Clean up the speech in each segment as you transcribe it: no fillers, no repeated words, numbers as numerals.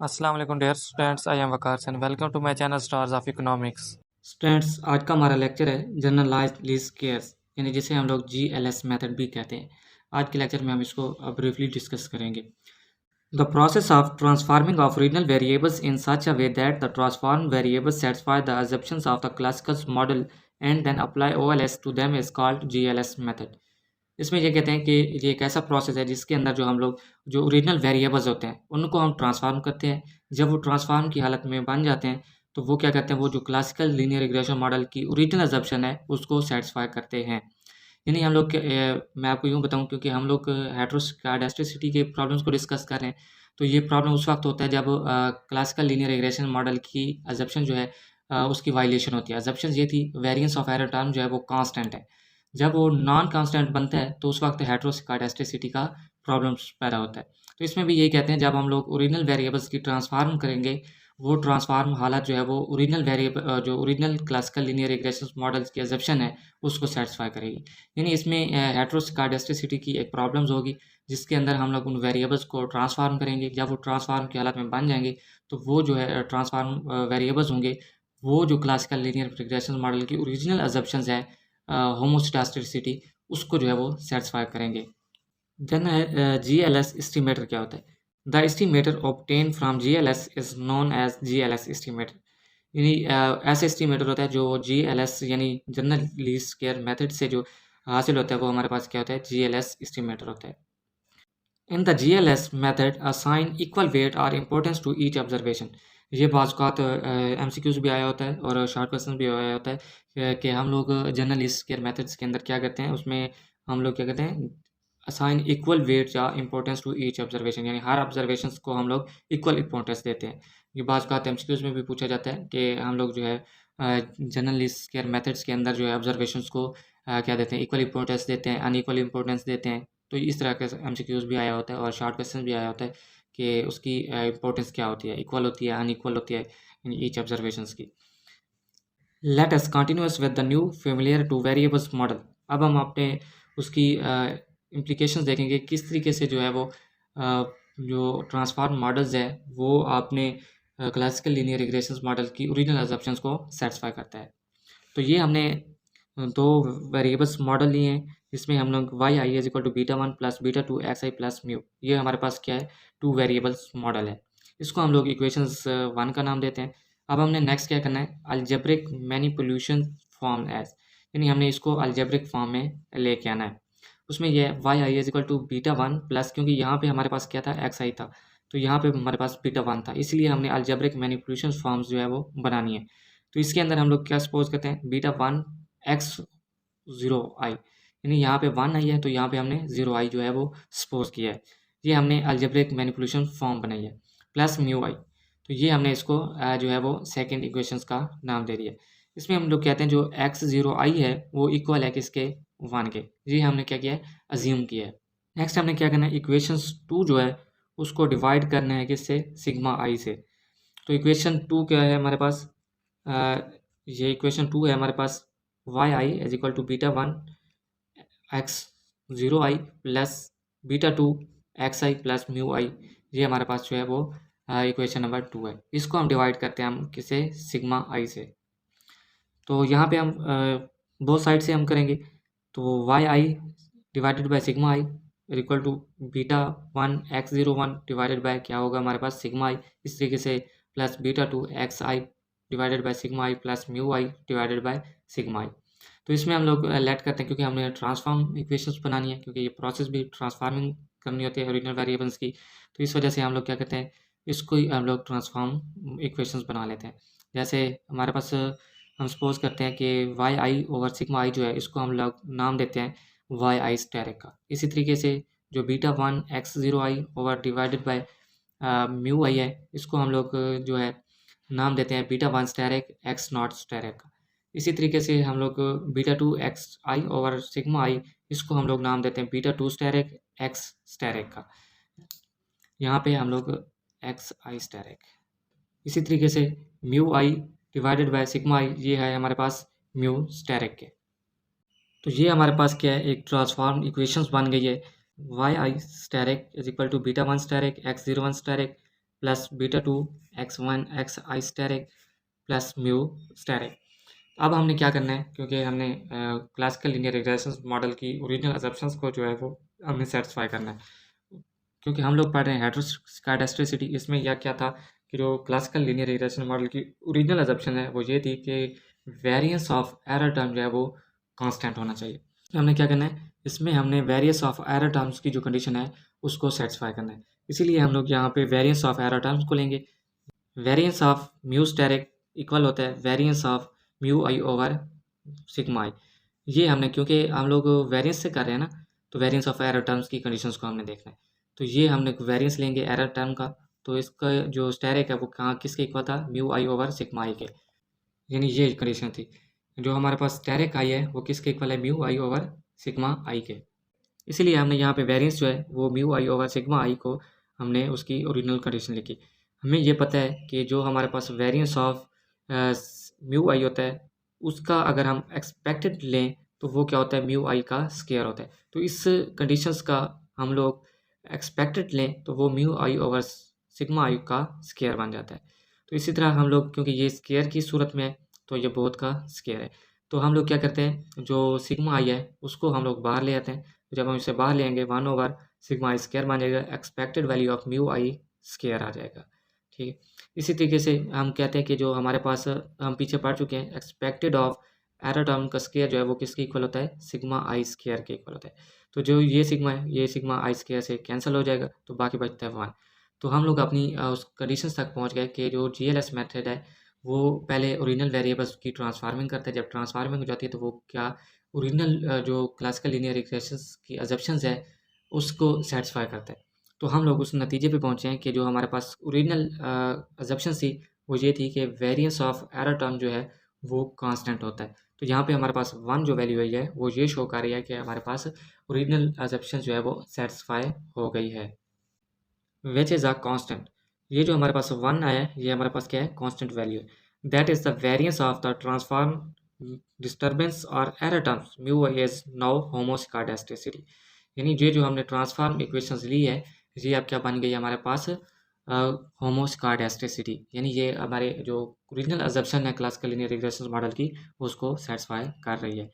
अस्सलाम वालेकुम dear students, I am Waqar and welcome to my channel stars of economics. Students, आज का हमारा लेक्चर है जनरलाइज्ड लीस्ट स्क्वेयर्स, यानी जिसे हम लोग जीएलएस मेथड भी कहते हैं। आज के लेक्चर में हम इसको ब्रीफली डिस्कस करेंगे। The process of transforming of original variables in such a way that the transform variables satisfy the assumptions of the classical model and then apply OLS to them is called GLS method. इसमें ये कहते हैं कि ये एक ऐसा process है जिसके अंदर जो हम लोग जो ओरिजिनल वेरिएबल्स होते हैं उनको हम ट्रांसफॉर्म करते हैं। जब वो ट्रांसफॉर्म की हालत में बन जाते हैं तो वो क्या कहते हैं, वो जो क्लासिकल लीनियर रिग्रेशन मॉडल की ओरिजिनल अजम्पशन है उसको सेटिस्फाई करते हैं। यानी हम लोग मैं आपको यूँ बताऊँ, क्योंकि हम लोग हेटेरोस्काडास्टिसिटी के प्रॉब्लम्स को डिस्कस कर रहे हैं, तो ये प्रॉब्लम उस वक्त होता है जब क्लासिकल लीनियर रिग्रेशन मॉडल की अजम्पशन जो है उसकी वायलेशन होती है। अजम्पशन ये थी वेरिएंस ऑफ एरर टर्म जो है वो कांस्टेंट है। जब वो नॉन कांस्टेंट बनता है तो उस वक्त हेटेरोस्काडास्टिसिटी का प्रॉब्लम्स पैदा होता है। तो इसमें भी यही कहते हैं, जब हम लोग ओरिजिनल वेरिएबल्स की ट्रांसफार्म करेंगे, वो ट्रांसफार्म हालत जो है वो ओरिजिनल जो original classical linear regression models की अजम्पशन है उसको सेटिस्फाई करेगी। यानी इसमें हेटेरोस्काडास्टिसिटी की एक प्रॉब्लम्स होगी जिसके अंदर हम लोग उन वेरिएबल्स को ट्रांसफार्म करेंगे। जब वो ट्रांसफार्म की हालत में बन जाएंगे तो वो जो है ट्रांसफार्म वेरिएबल्स होंगे, वो जो क्लासिकल लीनियर रिग्रेशन मॉडल की ओरिजिनल अजम्पशंस है होमोस्टास्टिसिटी, उसको जो है वो सेटिस्फाई करेंगे। देन जीएलएस एस्टिमेटर क्या होता है? The estimator obtain from GLS is known as GLS estimator. यानी ऐसे एस्टिमेटर होता है जो जीएलएस यानी जनरल लीस्ट स्क्वेयर मेथड से जो हासिल होता है वो हमारे पास क्या होता है, जीएलएस एस्टिमेटर होता है। In the GLS method assign equal weight और इम्पोर्टेंस टू ईच ऑब्जर्वेशन। ये बाज़ एमसीक्यूज भी आया होता है और शॉर्ट क्वेश्चन भी आया होता है कि हम लोग जनरल लीस्ट स्क्वेयर मेथड्स के अंदर क्या करते हैं, उसमें हम लोग क्या कहते हैं, असाइन इक्वल वेट या इंपॉर्टेंस टू ईच ऑब्जर्वेशन, यानी हर ऑब्जर्वेशन को हम लोग इक्वल इंपॉर्टेंस देते हैं। ये बाज़ एमसीक्यूज में भी पूछा जाता है कि हम लोग जो है जनरल लीस्ट स्क्वेयर मेथड्स के अंदर जो है ऑब्जर्वेशंस को क्या देते हैं, इक्वल इंपॉर्टेंस देते हैं, अनइक्वल इंपॉर्टेंस देते हैं। तो इस तरह के एमसीक्यूज भी आया होता है और शॉर्ट क्वेश्चन भी आया होता है कि उसकी इंपॉर्टेंस क्या होती है, इक्वल होती है, अनइक्वल होती है इन ईच ऑब्जर्वेशंस की। Let us continuous with the new familiar two variables model. अब हम अपने उसकी इम्प्लीकेशंस देखेंगे, किस तरीके से जो है वो जो ट्रांसफॉर्म मॉडल्स है वो आपने क्लासिकल लीनियर रिग्रेशन मॉडल की ओरिजिनल अजम्पशंस को सेटिस्फाई करता है। तो ये हमने दो वेरिएबल्स मॉडल लिए हैं, जिसमें हम लोग Y I is equal to beta one plus beta two X I plus mu, ये हमारे पास क्या है, टू वेरिएबल्स मॉडल है। इसको हम लोग इक्वेशंस वन का नाम देते हैं। अब हमने नेक्स्ट क्या करना है, अलजेब्रिक मैनिपुलेशन फॉर्म एज, यानी हमने इसको अलजेब्रिक फॉर्म में लेके आना है। उसमें यह है Y I is equal to beta one plus, क्योंकि यहाँ पे हमारे पास क्या था, एक्स आई था, तो यहाँ पे हमारे पास बीटा वन था, इसलिए हमने अलजेब्रिक मैनिपुलेशन फॉर्म्स जो है वो बनानी है। तो इसके अंदर हम लोग क्या सपोज करते हैं, बीटा वन एक्स ज़ीरो आई, यानी यहाँ पे वन आई है तो यहाँ पे हमने ज़ीरो आई जो है वो सपोज किया है। ये हमने अलजेब्रिक मैनिपुलेशन फॉर्म बनाई है, प्लस म्यू आई, तो ये हमने इसको जो है वो सेकंड इक्वेशंस का नाम दे दिया। इसमें हम लोग कहते हैं जो एक्स ज़ीरो आई है वो इक्वल है किसके, वन के। ये हमने क्या किया है, अज्यूम किया है। नेक्स्ट हमने क्या करना है, इक्वेशंस टू जो है उसको डिवाइड करना है किससे, सिग्मा आई से। तो इक्वेशन टू क्या है हमारे पास, अ, ये इक्वेशन टू है हमारे पास, Y I is equal to beta one X zero I plus beta two X I plus mu I, ये हमारे पास जो है वो इक्वेशन नंबर टू है। इसको हम डिवाइड करते हैं हम किसे, सिग्मा आई से। तो यहाँ पे हम बोथ साइड से हम करेंगे, तो Y I divided by sigma I equal to beta one X zero one divided by क्या होगा हमारे पास, सिग्मा आई। इस तरीके से plus beta two X I divided by sigma I plus mu I divided by sigma I. तो इसमें हम लोग लेट करते हैं, क्योंकि हमने ट्रांसफॉर्म इक्वेशंस बनानी है, क्योंकि ये प्रोसेस भी ट्रांसफार्मिंग करनी होती है ओरिजिनल वेरिएबल्स की। तो इस वजह से हम लोग क्या कहते हैं, इसको ही हम लोग ट्रांसफॉर्म इक्वेशंस बना लेते हैं। जैसे हमारे पास हम सपोज करते हैं कि वाई आई ओवर सिग्मा आई जो है इसको हम लोग नाम देते हैं वाई आई स्टेरिक का। इसी तरीके से जो beta one X zero I over divided by mu I है, इसको हम लोग जो है नाम देते हैं beta one asterisk X not asterisk का। इसी तरीके से हम लोग beta two X I over sigma I, इसको हम लोग नाम देते हैं beta two asterisk X asterisk का। यहाँ पे हम लोग एक्स आई स्टेरिक। इसी तरीके से mu I divided by sigma I, ये है हमारे पास म्यू स्टेरिक के। तो ये हमारे पास क्या है, एक ट्रांसफॉर्म इक्वेशंस बन गई है, Y I asterisk is equal to beta one asterisk X zero one asterisk plus beta 2 x1 x I asterisk plus mu asterisk. अब हमने क्या करना है, क्योंकि हमने क्लासिकल लीनियर रिग्रेशन मॉडल की ओरिजिनल असम्पशंस को जो है वो हमने सेटिस्फाई करना है, क्योंकि हम लोग पढ़ रहे हैं हेटेरोस्काइडेस्ट्रिसिटी। इसमें यह क्या था कि जो क्लासिकल लीनियर रिग्रेशन मॉडल की ओरिजिनल असम्पशन है वो ये थी कि वेरिएंस ऑफ एरर टर्म जो है वो कांस्टेंट होना चाहिए। हमने क्या करना है, इसमें हमने वेरिएंस ऑफ एरर टर्म्स की जो कंडीशन है उसको सेटिस्फाई करना है। इसीलिए हम लोग यहाँ पे वेरिएंस ऑफ एरर टर्म्स को लेंगे। Variance of mu asterisk equal होता है variance of mu I over sigma I. ये हमने, क्योंकि हम लोग वेरिएंस से कर रहे हैं ना, तो वेरिएंस ऑफ एरर टर्म्स की कंडीशंस को हमने देखना है। तो ये हमने वेरिएंस लेंगे एरर टर्म का, तो इसका जो स्टेरिक है वो कहाँ किसके इक्वल था, म्यू आई ओवर सिग्मा आई के। यानी ये कंडीशन थी। जो हमारे पास स्टेरिक आई है वो किसके इक्वल है, म्यू आई ओवर सिग्मा आई के। इसीलिए हमने यहाँ पे वेरिएंस जो है वो म्यू आई ओवर सिग्मा आई को हमने उसकी ओरिजिनल कंडीशन लिखी। हमें ये पता है कि जो हमारे पास वेरिएंस ऑफ म्यू आई होता है उसका अगर हम एक्सपेक्टेड लें तो वो क्या होता है, म्यू आई का स्क्वायर होता है। तो इस कंडीशंस का हम लोग एक्सपेक्टेड लें तो वो म्यू आई ओवर सिग्मा आई का स्क्वायर बन जाता है। तो इसी तरह हम लोग, क्योंकि ये स्क्वायर की सूरत में है तो ये बोथ का स्क्वायर है, तो हम लोग क्या करते हैं, जो सिग्मा आई है उसको हम लोग बाहर ले आते हैं। जब हम इसे बाहर ले आएंगे 1 ओवर सिग्मा आई स्क्वायर बन जाएगा, expected value of mu I square आ जाएगा। ठीक है, इसी तरीके से हम कहते हैं कि जो हमारे पास हम पीछे पढ़ चुके हैं, एक्सपेक्टेड ऑफ एरर टर्म का स्क्वायर जो है वो किसके इक्वल होता है, सिग्मा आई स्क्वायर के इक्वल होता है। तो जो ये सिग्मा है ये सिग्मा आई स्क्वायर से कैंसिल हो जाएगा, तो बाकी बचता है 1। तो हम लोग अपनी उस कंडीशंस तक पहुंच गए कि जो GLS मेथड है वो पहले ओरिजिनल वेरिएबल्स की ट्रांसफार्मिंग करता है। जब ट्रांसफार्मिंग हो जाती है तो वो क्या ओरिजिनल जो क्लासिकल लीनियर रिग्रेशंस की असम्पशंस है उसको सेटिस्फाई करता है। तो हम लोग उस नतीजे पे पहुंचे हैं कि जो हमारे पास ओरिजिनल असम्पशन थी वो ये थी कि वेरिएंस ऑफ एरर टर्म जो है वो कांस्टेंट होता है। तो यहाँ पे हमारे पास 1 जो वैल्यू आई है वो ये शो कर रही है कि हमारे पास ओरिजिनल असम्पशन जो है वो सेटिस्फाई हो गई है, विच इज़ अ कांस्टेंट। ये जो हमारे पास 1 आया है ये हमारे पास क्या है, कांस्टेंट वैल्यू है। That is the variance of the transform disturbance और error terms mu is now homoscedasticity. यानी ये जो हमने ट्रांसफॉर्म इक्वेशंस ली है ये अब क्या बन गई हमारे पास, होमोस्कार्डेस्टिसिटी। यानी ये हमारे जो ओरिजिनल असम्पशन है क्लासिकल लीनियर रिग्रेशन मॉडल की उसको सेटिस्फाई कर रही है।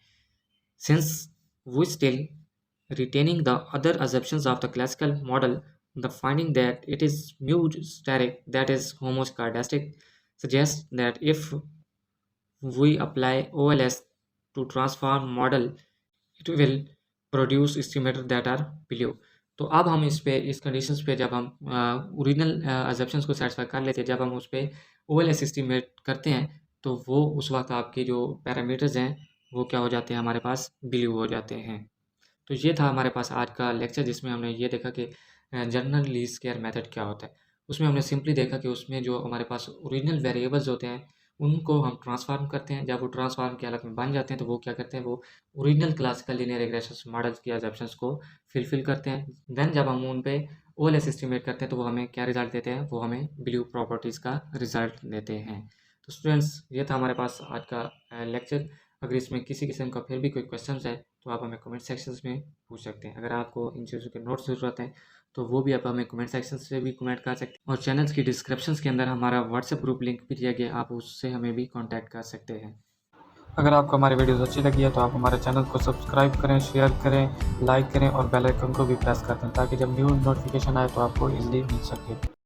Since we still retaining the other assumptions of the classical model, the finding that it is mu steric, that is homoscardistic, suggests that if we apply OLS to transform model, it will produce estimator that are below। तो अब हम इस conditions पे जब हम original assumptions को satisfy कर लेते हैं, जब हम उस पर OLS एस्टिमेट करते हैं तो वो उस वक्त आपके जो पैरामीटर्स हैं वो क्या हो जाते हैं, हमारे पास बिलीव हो जाते हैं। तो ये था हमारे पास आज का लेक्चर, जिसमें हमने ये देखा कि जनरल लीस्ट स्क्वायर मेथड क्या होता है। उसमें हमने सिंपली देखा कि उसमें जो हमारे पास ओरिजिनल वेरिएबल्स होते हैं उनको हम ट्रांसफार्म करते हैं। जब वो ट्रांसफार्म की हालत में बन जाते हैं तो वो क्या करते हैं, वो original classical linear regression models की असम्पशंस को फिल करते हैं। देन जब हम उन पे OLS एस्टिमेट करते हैं तो वो हमें क्या रिजल्ट देते हैं, वो हमें बिलीव प्रॉपर्टीज़ का रिजल्ट देते हैं। तो स्टूडेंट्स ये था हमारे पास आज का लेक्चर। अगर इसमें किसी किस्म का फिर भी कोई क्वेश्चन है तो आप हमें कमेंट सेक्शंस में पूछ सकते हैं। अगर आपको इन चीज़ों के नोट्स ज़रूरत है तो वो भी आप हमें कमेंट सेक्शन से भी कमेंट कर सकते हैं, और चैनल्स की डिस्क्रिप्शंस के अंदर हमारा व्हाट्सएप ग्रुप लिंक भी दिया गया, आप उससे हमें भी कांटेक्ट कर सकते हैं। अगर आपको हमारी वीडियोस अच्छी लगी है तो आप हमारे चैनल को सब्सक्राइब करें, शेयर करें, लाइक करें और बेल आइकन को भी प्रेस कर दें ताकि जब न्यू नोटिफिकेशन आए तो आपको इजीली मिल सके।